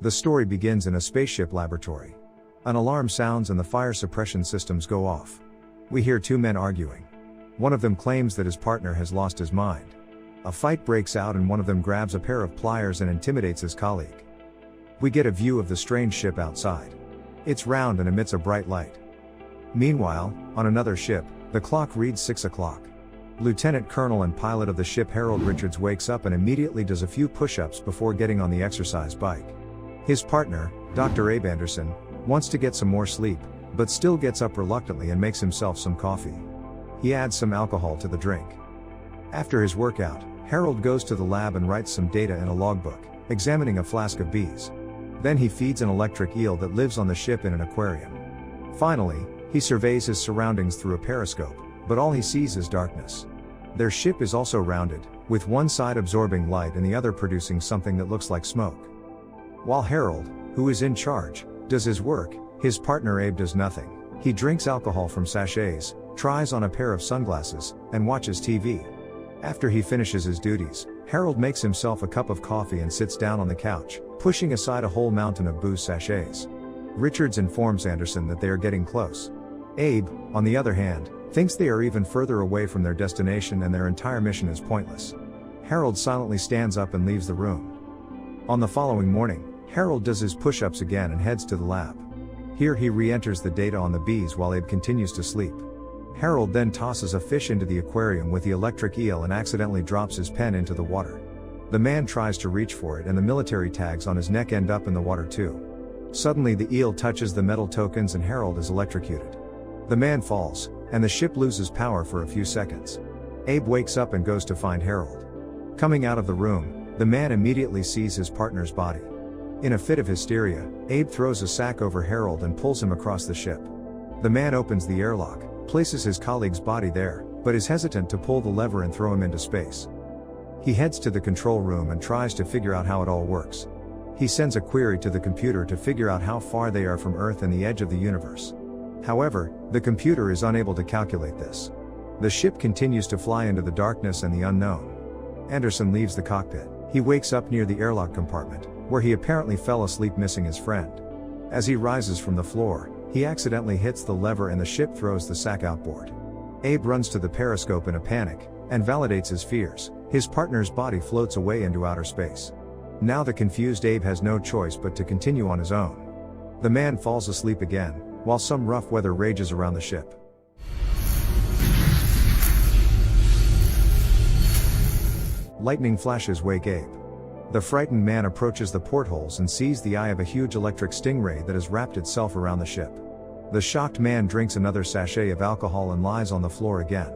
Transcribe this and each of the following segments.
The story begins in a spaceship laboratory. An alarm sounds and the fire suppression systems go off. We hear two men arguing. One of them claims that his partner has lost his mind. A fight breaks out and one of them grabs a pair of pliers and intimidates his colleague. We get a view of the strange ship outside. It's round and emits a bright light. Meanwhile, on another ship, the clock reads 6 o'clock. Lieutenant Colonel and pilot of the ship Harold Richards wakes up and immediately does a few push-ups before getting on the exercise bike. His partner, Dr. Abe Anderson, wants to get some more sleep, but still gets up reluctantly and makes himself some coffee. He adds some alcohol to the drink. After his workout, Harold goes to the lab and writes some data in a logbook, examining a flask of bees. Then he feeds an electric eel that lives on the ship in an aquarium. Finally, he surveys his surroundings through a periscope, but all he sees is darkness. Their ship is also rounded, with one side absorbing light and the other producing something that looks like smoke. While Harold, who is in charge, does his work, his partner Abe does nothing. He drinks alcohol from sachets, tries on a pair of sunglasses, and watches TV. After he finishes his duties, Harold makes himself a cup of coffee and sits down on the couch, pushing aside a whole mountain of booze sachets. Richards informs Anderson that they are getting close. Abe, on the other hand, thinks they are even further away from their destination and their entire mission is pointless. Harold silently stands up and leaves the room. On the following morning, Harold does his push-ups again and heads to the lab. Here he re-enters the data on the bees while Abe continues to sleep. Harold then tosses a fish into the aquarium with the electric eel and accidentally drops his pen into the water. The man tries to reach for it and the military tags on his neck end up in the water too. Suddenly the eel touches the metal tokens and Harold is electrocuted. The man falls, and the ship loses power for a few seconds. Abe wakes up and goes to find Harold. Coming out of the room, the man immediately sees his partner's body. In a fit of hysteria, Abe throws a sack over Harold and pulls him across the ship. The man opens the airlock, places his colleague's body there, but is hesitant to pull the lever and throw him into space. He heads to the control room and tries to figure out how it all works. He sends a query to the computer to figure out how far they are from Earth and the edge of the universe. However, the computer is unable to calculate this. The ship continues to fly into the darkness and the unknown. Anderson leaves the cockpit. He wakes up near the airlock compartment, where he apparently fell asleep missing his friend. As he rises from the floor, he accidentally hits the lever and the ship throws the sack outboard. Abe runs to the periscope in a panic, and validates his fears. His partner's body floats away into outer space. Now the confused Abe has no choice but to continue on his own. The man falls asleep again, while some rough weather rages around the ship. Lightning flashes wake Abe. The frightened man approaches the portholes and sees the eye of a huge electric stingray that has wrapped itself around the ship. The shocked man drinks another sachet of alcohol and lies on the floor again.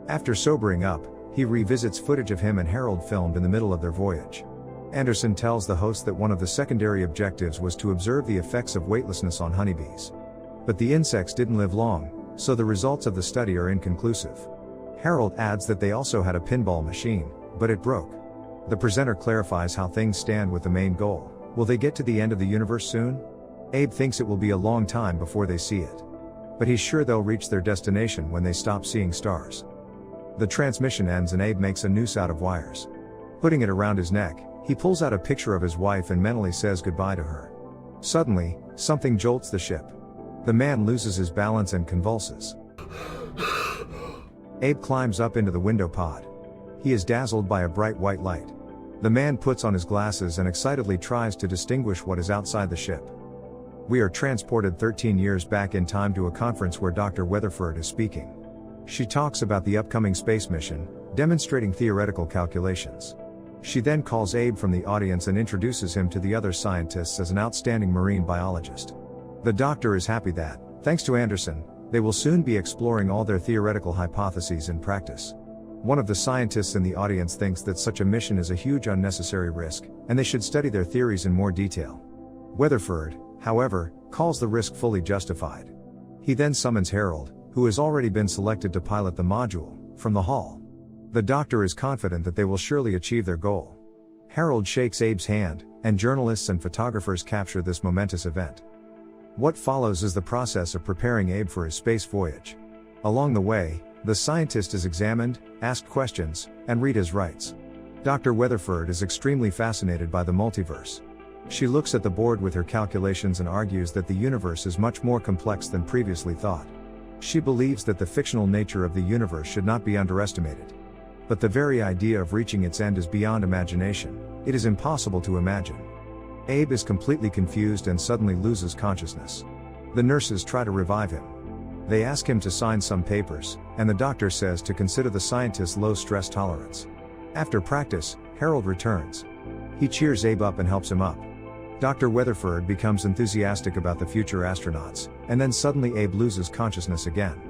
After sobering up, he revisits footage of him and Harold filmed in the middle of their voyage. Anderson tells the host that one of the secondary objectives was to observe the effects of weightlessness on honeybees. But the insects didn't live long, so the results of the study are inconclusive. Harold adds that they also had a pinball machine, but it broke. The presenter clarifies how things stand with the main goal. Will they get to the end of the universe soon? Abe thinks it will be a long time before they see it. But he's sure they'll reach their destination when they stop seeing stars. The transmission ends and Abe makes a noose out of wires. Putting it around his neck, he pulls out a picture of his wife and mentally says goodbye to her. Suddenly, something jolts the ship. The man loses his balance and convulses. Abe climbs up into the window pod. He is dazzled by a bright white light. The man puts on his glasses and excitedly tries to distinguish what is outside the ship. We are transported 13 years back in time to a conference where Dr. Weatherford is speaking. She talks about the upcoming space mission, demonstrating theoretical calculations. She then calls Abe from the audience and introduces him to the other scientists as an outstanding marine biologist. The doctor is happy that, thanks to Anderson, they will soon be exploring all their theoretical hypotheses in practice. One of the scientists in the audience thinks that such a mission is a huge unnecessary risk, and they should study their theories in more detail. Weatherford, however, calls the risk fully justified. He then summons Harold, who has already been selected to pilot the module, from the hall. The doctor is confident that they will surely achieve their goal. Harold shakes Abe's hand, and journalists and photographers capture this momentous event. What follows is the process of preparing Abe for his space voyage. Along the way, the scientist is examined, asked questions, and read his rights. Dr. Weatherford is extremely fascinated by the multiverse. She looks at the board with her calculations and argues that the universe is much more complex than previously thought. She believes that the fictional nature of the universe should not be underestimated. But the very idea of reaching its end is beyond imagination. It is impossible to imagine. Abe is completely confused and suddenly loses consciousness. The nurses try to revive him. They ask him to sign some papers, and the doctor says to consider the scientist's low stress tolerance. After practice, Harold returns. He cheers Abe up and helps him up. Dr. Weatherford becomes enthusiastic about the future astronauts, and then suddenly Abe loses consciousness again.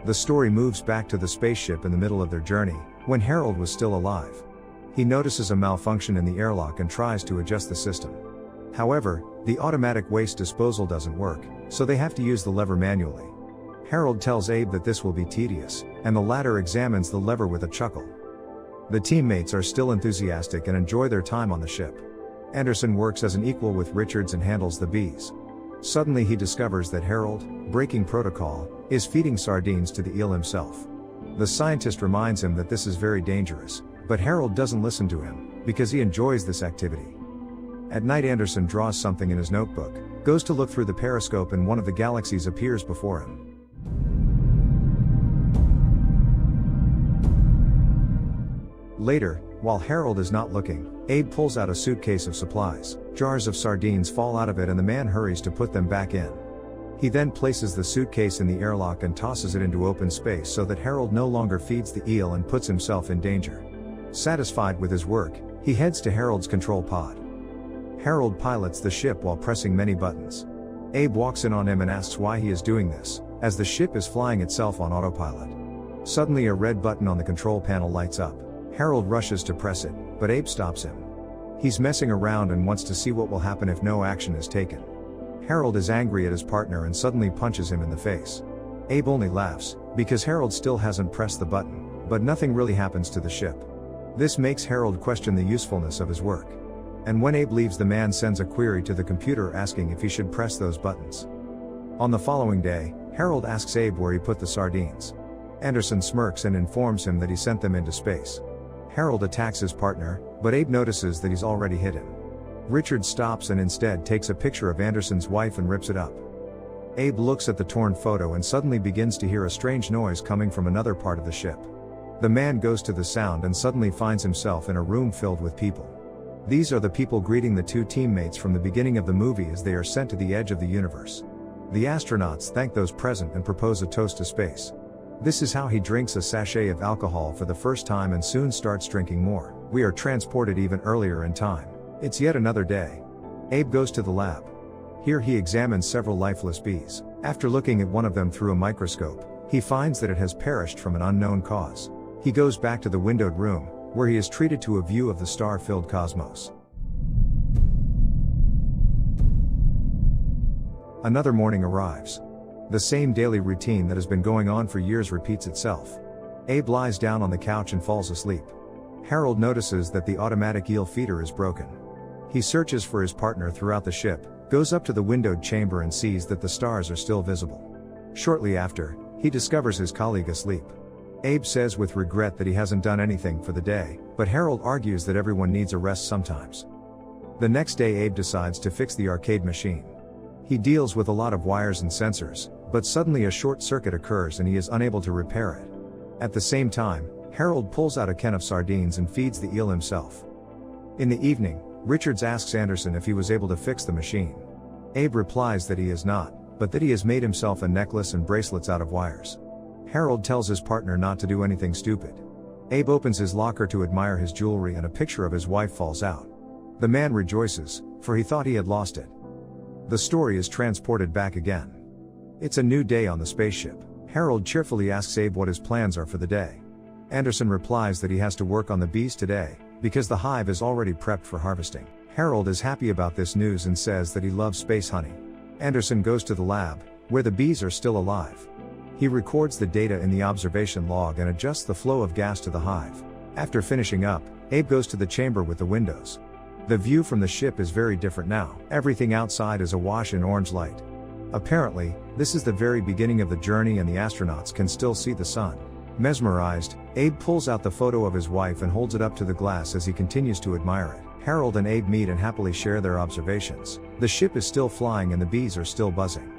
The story moves back to the spaceship in the middle of their journey, when Harold was still alive. He notices a malfunction in the airlock and tries to adjust the system. However, the automatic waste disposal doesn't work, so they have to use the lever manually. Harold tells Abe that this will be tedious, and the latter examines the lever with a chuckle. The teammates are still enthusiastic and enjoy their time on the ship. Anderson works as an equal with Richards and handles the bees. Suddenly he discovers that Harold, breaking protocol, is feeding sardines to the eel himself. The scientist reminds him that this is very dangerous, but Harold doesn't listen to him, because he enjoys this activity. At night Anderson draws something in his notebook, goes to look through the periscope and one of the galaxies appears before him. Later, while Harold is not looking, Abe pulls out a suitcase of supplies. Jars of sardines fall out of it and the man hurries to put them back in. He then places the suitcase in the airlock and tosses it into open space so that Harold no longer feeds the eel and puts himself in danger. Satisfied with his work, he heads to Harold's control pod. Harold pilots the ship while pressing many buttons. Abe walks in on him and asks why he is doing this, as the ship is flying itself on autopilot. Suddenly a red button on the control panel lights up. Harold rushes to press it, but Abe stops him. He's messing around and wants to see what will happen if no action is taken. Harold is angry at his partner and suddenly punches him in the face. Abe only laughs, because Harold still hasn't pressed the button, but nothing really happens to the ship. This makes Harold question the usefulness of his work. And when Abe leaves, the man sends a query to the computer asking if he should press those buttons. On the following day, Harold asks Abe where he put the sardines. Anderson smirks and informs him that he sent them into space. Harold attacks his partner, but Abe notices that he's already hit him. Richard stops and instead takes a picture of Anderson's wife and rips it up. Abe looks at the torn photo and suddenly begins to hear a strange noise coming from another part of the ship. The man goes to the sound and suddenly finds himself in a room filled with people. These are the people greeting the two teammates from the beginning of the movie as they are sent to the edge of the universe. The astronauts thank those present and propose a toast to space. This is how he drinks a sachet of alcohol for the first time and soon starts drinking more. We are transported even earlier in time. It's yet another day. Abe goes to the lab. Here he examines several lifeless bees. After looking at one of them through a microscope, he finds that it has perished from an unknown cause. He goes back to the windowed room, where he is treated to a view of the star-filled cosmos. Another morning arrives. The same daily routine that has been going on for years repeats itself. Abe lies down on the couch and falls asleep. Harold notices that the automatic eel feeder is broken. He searches for his partner throughout the ship, goes up to the windowed chamber and sees that the stars are still visible. Shortly after, he discovers his colleague asleep. Abe says with regret that he hasn't done anything for the day, but Harold argues that everyone needs a rest sometimes. The next day Abe decides to fix the arcade machine. He deals with a lot of wires and sensors, but suddenly a short circuit occurs and he is unable to repair it. At the same time, Harold pulls out a can of sardines and feeds the eel himself. In the evening, Richards asks Anderson if he was able to fix the machine. Abe replies that he is not, but that he has made himself a necklace and bracelets out of wires. Harold tells his partner not to do anything stupid. Abe opens his locker to admire his jewelry and a picture of his wife falls out. The man rejoices, for he thought he had lost it. The story is transported back again. It's a new day on the spaceship. Harold cheerfully asks Abe what his plans are for the day. Anderson replies that he has to work on the bees today, because the hive is already prepped for harvesting. Harold is happy about this news and says that he loves space honey. Anderson goes to the lab, where the bees are still alive. He records the data in the observation log and adjusts the flow of gas to the hive. After finishing up, Abe goes to the chamber with the windows. The view from the ship is very different now. Everything outside is awash in orange light. Apparently, this is the very beginning of the journey and the astronauts can still see the sun. Mesmerized, Abe pulls out the photo of his wife and holds it up to the glass as he continues to admire it. Harold and Abe meet and happily share their observations. The ship is still flying and the bees are still buzzing.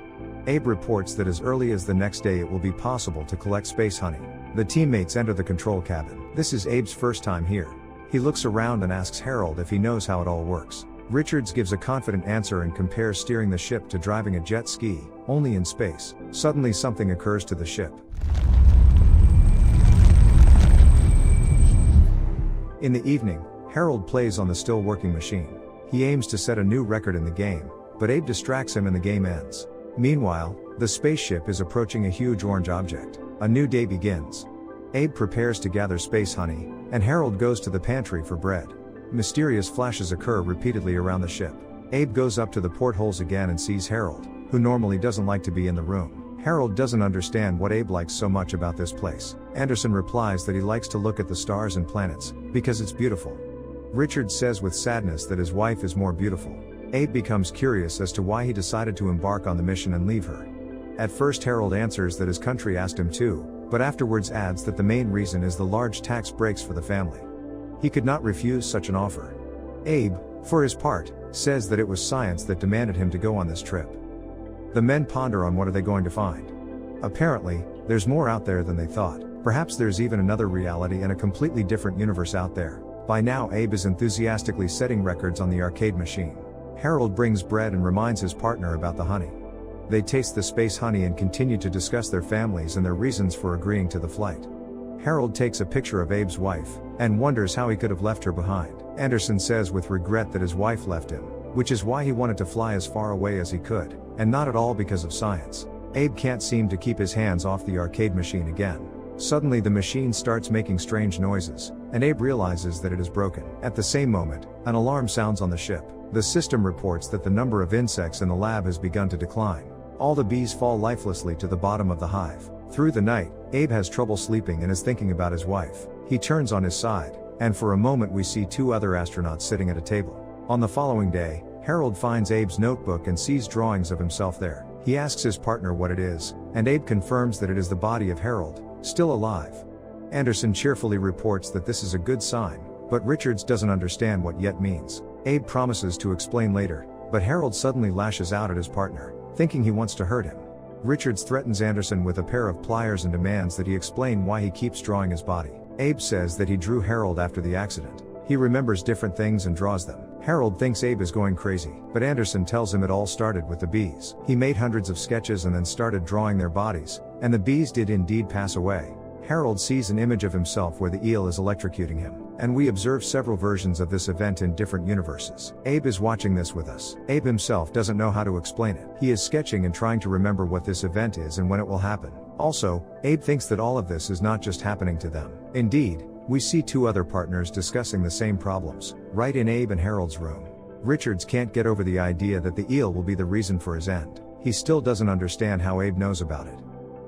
Abe reports that as early as the next day it will be possible to collect space honey. The teammates enter the control cabin. This is Abe's first time here. He looks around and asks Harold if he knows how it all works. Richards gives a confident answer and compares steering the ship to driving a jet ski, only in space. Suddenly something occurs to the ship. In the evening, Harold plays on the still working machine. He aims to set a new record in the game, but Abe distracts him and the game ends. Meanwhile, the spaceship is approaching a huge orange object. A new day begins. Abe prepares to gather space honey, and Harold goes to the pantry for bread. Mysterious flashes occur repeatedly around the ship. Abe goes up to the portholes again and sees Harold, who normally doesn't like to be in the room. Harold doesn't understand what Abe likes so much about this place. Anderson replies that he likes to look at the stars and planets, because it's beautiful. Richard says with sadness that his wife is more beautiful. Abe becomes curious as to why he decided to embark on the mission and leave her. At first Harold answers that his country asked him to, but afterwards adds that the main reason is the large tax breaks for the family. He could not refuse such an offer. Abe, for his part, says that it was science that demanded him to go on this trip. The men ponder on what are they going to find. Apparently, there's more out there than they thought. Perhaps there's even another reality and a completely different universe out there. By now Abe is enthusiastically setting records on the arcade machine. Harold brings bread and reminds his partner about the honey. They taste the space honey and continue to discuss their families and their reasons for agreeing to the flight. Harold takes a picture of Abe's wife, and wonders how he could have left her behind. Anderson says with regret that his wife left him, which is why he wanted to fly as far away as he could, and not at all because of science. Abe can't seem to keep his hands off the arcade machine again. Suddenly the machine starts making strange noises, and Abe realizes that it is broken. At the same moment, an alarm sounds on the ship. The system reports that the number of insects in the lab has begun to decline. All the bees fall lifelessly to the bottom of the hive. Through the night, Abe has trouble sleeping and is thinking about his wife. He turns on his side, and for a moment we see two other astronauts sitting at a table. On the following day, Harold finds Abe's notebook and sees drawings of himself there. He asks his partner what it is, and Abe confirms that it is the body of Harold, still alive. Anderson cheerfully reports that this is a good sign, but Richards doesn't understand what yet means. Abe promises to explain later, but Harold suddenly lashes out at his partner, thinking he wants to hurt him. Richards threatens Anderson with a pair of pliers and demands that he explain why he keeps drawing his body. Abe says that he drew Harold after the accident. He remembers different things and draws them. Harold thinks Abe is going crazy, but Anderson tells him it all started with the bees. He made hundreds of sketches and then started drawing their bodies, and the bees did indeed pass away. Harold sees an image of himself where the eel is electrocuting him, and we observe several versions of this event in different universes. Abe is watching this with us. Abe himself doesn't know how to explain it. He is sketching and trying to remember what this event is and when it will happen. Also, Abe thinks that all of this is not just happening to them. Indeed, we see two other partners discussing the same problems, right in Abe and Harold's room. Richards can't get over the idea that the eel will be the reason for his end. He still doesn't understand how Abe knows about it.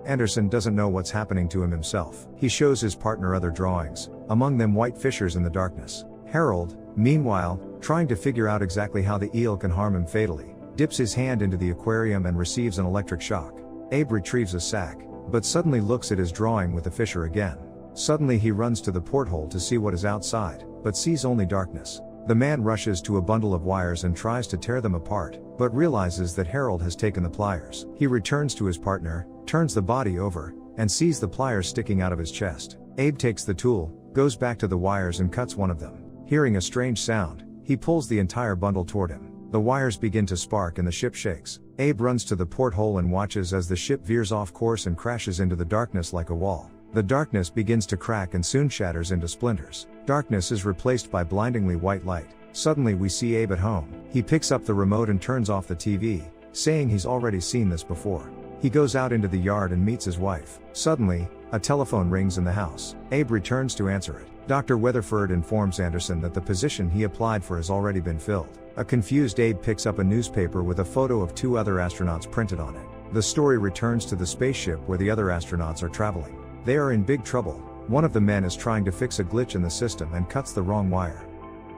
Anderson doesn't know what's happening to him himself. He shows his partner other drawings, among them white fissures in the darkness. Harold, meanwhile, trying to figure out exactly how the eel can harm him fatally, dips his hand into the aquarium and receives an electric shock. Abe retrieves a sack, but suddenly looks at his drawing with the fissure again. Suddenly he runs to the porthole to see what is outside, but sees only darkness. The man rushes to a bundle of wires and tries to tear them apart, but realizes that Harold has taken the pliers. He returns to his partner, turns the body over, and sees the pliers sticking out of his chest. Abe takes the tool, goes back to the wires and cuts one of them. Hearing a strange sound, he pulls the entire bundle toward him. The wires begin to spark and the ship shakes. Abe runs to the porthole and watches as the ship veers off course and crashes into the darkness like a wall. The darkness begins to crack and soon shatters into splinters. Darkness is replaced by blindingly white light. Suddenly we see Abe at home. He picks up the remote and turns off the TV, saying he's already seen this before. He goes out into the yard and meets his wife. Suddenly, a telephone rings in the house. Abe returns to answer it. Dr. Weatherford informs Anderson that the position he applied for has already been filled. A confused Abe picks up a newspaper with a photo of two other astronauts printed on it. The story returns to the spaceship where the other astronauts are traveling. They are in big trouble. One of the men is trying to fix a glitch in the system and cuts the wrong wire.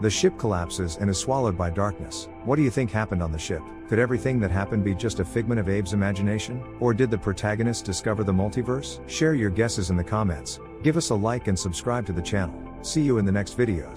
The ship collapses and is swallowed by darkness. What do you think happened on the ship? Could everything that happened be just a figment of Abe's imagination? Or did the protagonist discover the multiverse? Share your guesses in the comments, give us a like and subscribe to the channel. See you in the next videos.